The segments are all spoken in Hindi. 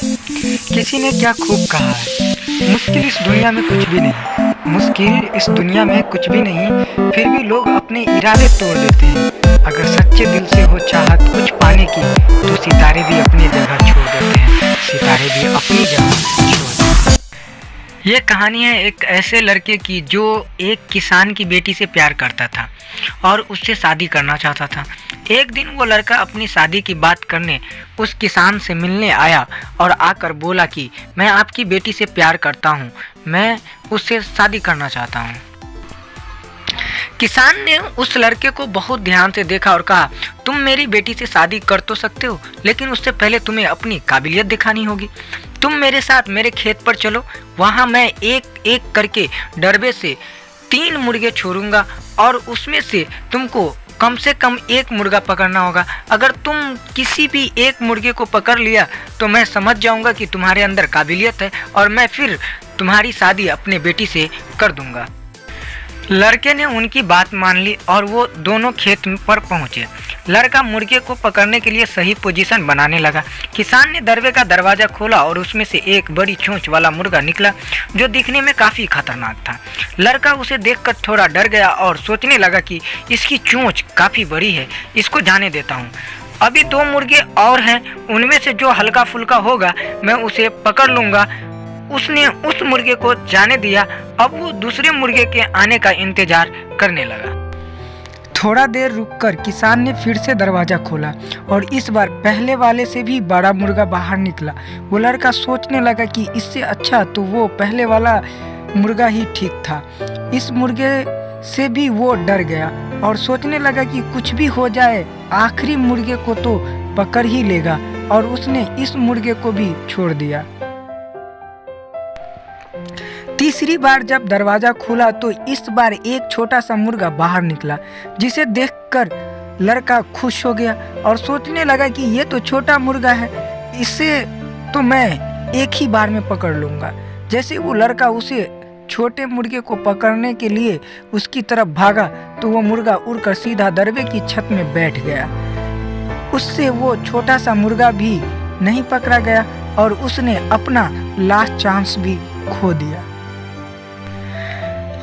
किसी ने क्या खूब कहा है, मुश्किल इस दुनिया में कुछ भी नहीं, मुश्किल इस दुनिया में कुछ भी नहीं, फिर भी लोग अपने इरादे तोड़ देते हैं। अगर सच्चे दिल से हो चाहत कुछ पाने की, तो सितारे भी अपनी जगह छोड़ देते हैं, सितारे भी अपनी जगह छोड़ देते हैं। ये कहानी है एक ऐसे लड़के की जो एक किसान की बेटी से प्यार करता था और उससे शादी करना चाहता था। एक दिन वो लड़का अपनी शादी की बात करने उस किसान से मिलने आया और आकर बोला कि मैं आपकी बेटी से प्यार करता हूँ, मैं उससे शादी करना चाहता हूँ। किसान ने उस लड़के को बहुत ध्यान से देखा और कहा, तुम मेरी बेटी से शादी कर तो सकते हो, लेकिन उससे पहले तुम्हें अपनी काबिलियत दिखानी होगी। तुम मेरे साथ मेरे खेत पर चलो, वहाँ मैं एक एक करके डरबे से 3 मुर्गे छोड़ूंगा और उसमें से तुमको कम से कम 1 मुर्गा पकड़ना होगा। अगर तुम किसी भी एक मुर्गे को पकड़ लिया तो मैं समझ जाऊंगा कि तुम्हारे अंदर काबिलियत है और मैं फिर तुम्हारी शादी अपने बेटी से कर दूंगा। लड़के ने उनकी बात मान ली और वो दोनों खेत पर पहुंचे। लड़का मुर्गे को पकड़ने के लिए सही पोजीशन बनाने लगा। किसान ने दरवे का दरवाज़ा खोला और उसमें से एक बड़ी चोंच वाला मुर्गा निकला जो दिखने में काफ़ी खतरनाक था। लड़का उसे देखकर थोड़ा डर गया और सोचने लगा कि इसकी चोंच काफ़ी बड़ी है, इसको जाने देता हूँ। अभी 2 मुर्गे और हैं, उनमें से जो हल्का फुल्का होगा मैं उसे पकड़ लूँगा। उसने उस मुर्गे को जाने दिया। अब वो दूसरे मुर्गे के आने का इंतजार करने लगा। थोड़ा देर रुककर किसान ने फिर से दरवाज़ा खोला और इस बार पहले वाले से भी बड़ा मुर्गा बाहर निकला। वो लड़का सोचने लगा कि इससे अच्छा तो वो पहले वाला मुर्गा ही ठीक था। इस मुर्गे से भी वो डर गया और सोचने लगा कि कुछ भी हो जाए आखिरी मुर्गे को तो पकड़ ही लेगा, और उसने इस मुर्गे को भी छोड़ दिया। तीसरी बार जब दरवाज़ा खुला तो इस बार एक छोटा सा मुर्गा बाहर निकला, जिसे देखकर लड़का खुश हो गया और सोचने लगा कि ये तो छोटा मुर्गा है, इसे तो मैं एक ही बार में पकड़ लूँगा। जैसे वो लड़का उसे छोटे मुर्गे को पकड़ने के लिए उसकी तरफ भागा तो वो मुर्गा उड़कर सीधा दरवे की छत में बैठ गया। उससे वो छोटा सा मुर्गा भी नहीं पकड़ा गया और उसने अपना लास्ट चांस भी खो दिया।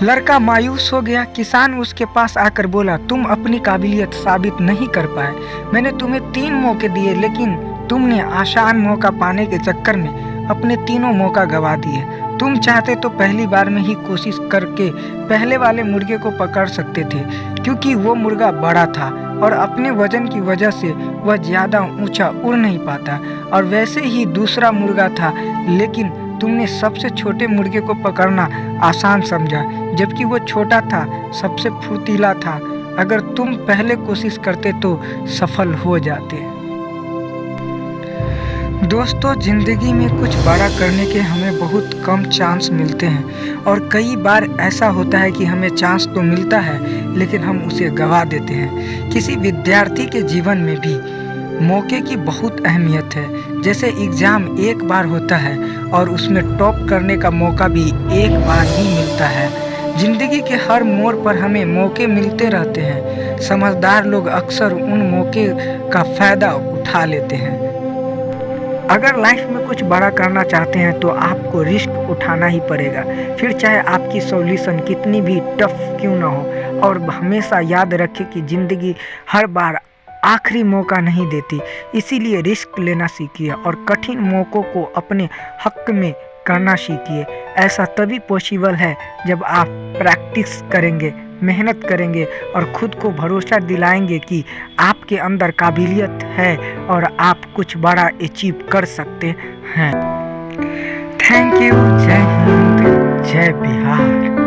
लड़का मायूस हो गया। किसान उसके पास आकर बोला, तुम अपनी काबिलियत साबित नहीं कर पाए। मैंने तुम्हें 3 मौके दिए, लेकिन तुमने आसान मौका पाने के चक्कर में अपने तीनों मौका गवा दिए। तुम चाहते तो पहली बार में ही कोशिश करके पहले वाले मुर्गे को पकड़ सकते थे, क्योंकि वो मुर्गा बड़ा था और अपने वजन की वजह से वह ज़्यादा ऊंचा उड़ नहीं पाता, और वैसे ही दूसरा मुर्गा था, लेकिन तुमने सबसे छोटे मुर्गे को पकड़ना आसान समझा, जबकि वो छोटा था, सबसे फुर्तीला था। अगर तुम पहले कोशिश करते तो सफल हो जाते। दोस्तों, ज़िंदगी में कुछ बड़ा करने के हमें बहुत कम चांस मिलते हैं, और कई बार ऐसा होता है कि हमें चांस तो मिलता है लेकिन हम उसे गंवा देते हैं। किसी विद्यार्थी के जीवन में भी मौके की बहुत अहमियत है। जैसे एग्ज़ाम एक बार होता है और उसमें टॉप करने का मौका भी एक बार ही मिलता है। ज़िंदगी के हर मोड़ पर हमें मौके मिलते रहते हैं। समझदार लोग अक्सर उन मौके का फ़ायदा उठा लेते हैं। अगर लाइफ में कुछ बड़ा करना चाहते हैं तो आपको रिस्क उठाना ही पड़ेगा, फिर चाहे आपकी सॉल्यूशन कितनी भी टफ क्यों ना हो। और हमेशा याद रखें कि ज़िंदगी हर बार आखिरी मौका नहीं देती, इसीलिए रिस्क लेना सीखिए और कठिन मौक़ों को अपने हक में करना सीखिए। ऐसा तभी पॉसिबल है जब आप प्रैक्टिस करेंगे, मेहनत करेंगे और खुद को भरोसा दिलाएंगे कि आपके अंदर काबिलियत है और आप कुछ बड़ा अचीव कर सकते हैं। Thank you. जय हिंद, जय बिहार।